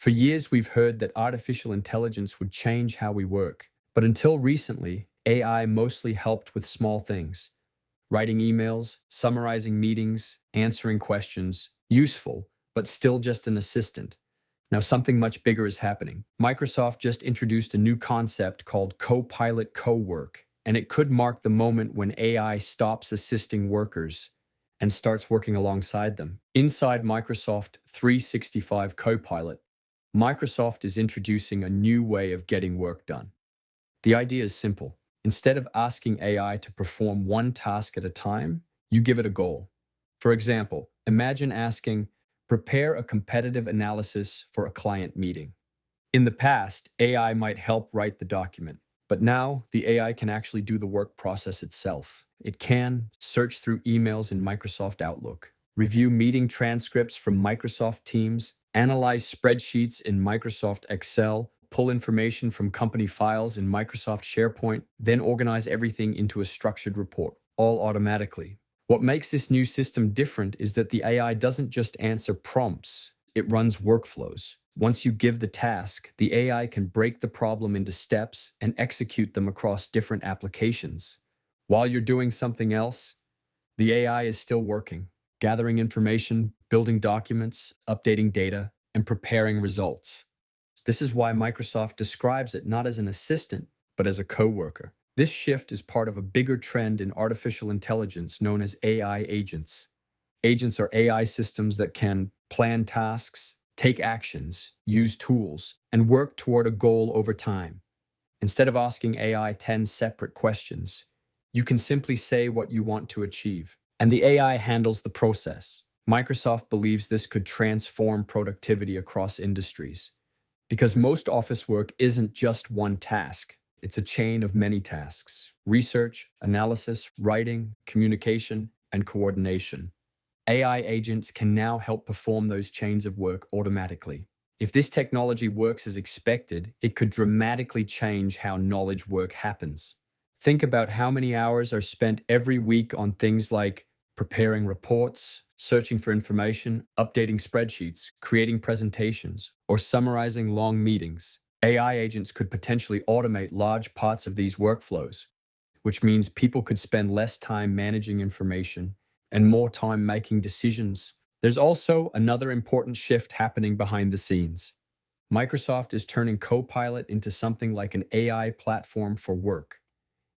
For years, we've heard that artificial intelligence would change how we work. But until recently, AI mostly helped with small things: writing emails, summarizing meetings, answering questions. Useful, but still just an assistant. Now, something much bigger is happening. Microsoft just introduced a new concept called Copilot Cowork, and it could mark the moment when AI stops assisting workers and starts working alongside them. Inside Microsoft 365 Copilot, Microsoft is introducing a new way of getting work done. The idea is simple. Instead of asking AI to perform one task at a time, you give it a goal. For example, imagine asking, prepare a competitive analysis for a client meeting. In the past, AI might help write the document, but now the AI can actually do the work process itself. It can search through emails in Microsoft Outlook, review meeting transcripts from Microsoft Teams, analyze spreadsheets in Microsoft Excel, pull information from company files in Microsoft SharePoint, then organize everything into a structured report, all automatically. What makes this new system different is that the AI doesn't just answer prompts, it runs workflows. Once you give the task, the AI can break the problem into steps and execute them across different applications. While you're doing something else, the AI is still working, gathering information, building documents, updating data, and preparing results. This is why Microsoft describes it not as an assistant, but as a coworker. This shift is part of a bigger trend in artificial intelligence known as AI agents. Agents are AI systems that can plan tasks, take actions, use tools, and work toward a goal over time. Instead of asking AI 10 separate questions, you can simply say what you want to achieve, and the AI handles the process. Microsoft believes this could transform productivity across industries, because most office work isn't just one task. It's a chain of many tasks: research, analysis, writing, communication, and coordination. AI agents can now help perform those chains of work automatically. If this technology works as expected, it could dramatically change how knowledge work happens. Think about how many hours are spent every week on things like preparing reports, searching for information, updating spreadsheets, creating presentations, or summarizing long meetings. AI agents could potentially automate large parts of these workflows, which means people could spend less time managing information and more time making decisions. There's also another important shift happening behind the scenes. Microsoft is turning Copilot into something like an AI platform for work.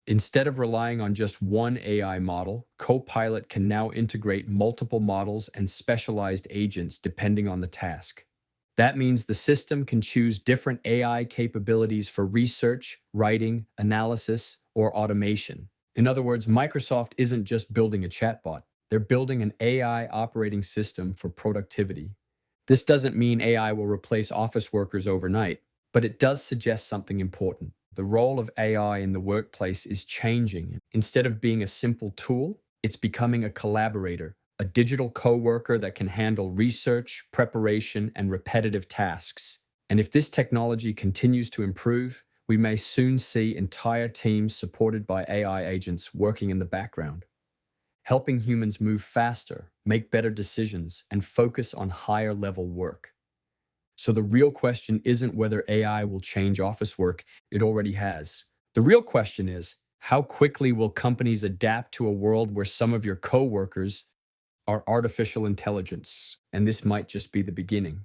Instead of relying on just one AI model, Copilot can now integrate multiple models and specialized agents depending on the task. That means the system can choose different AI capabilities for research, writing, analysis, or automation. In other words, Microsoft isn't just building a chatbot, they're building an AI operating system for productivity. This doesn't mean AI will replace office workers overnight, but it does suggest something important. The role of AI in the workplace is changing. Instead of being a simple tool, it's becoming a collaborator, a digital coworker that can handle research, preparation, and repetitive tasks. And if this technology continues to improve, we may soon see entire teams supported by AI agents working in the background, helping humans move faster, make better decisions, and focus on higher level work. So the real question isn't whether AI will change office work, it already has. The real question is, how quickly will companies adapt to a world where some of your coworkers are artificial intelligence? And this might just be the beginning.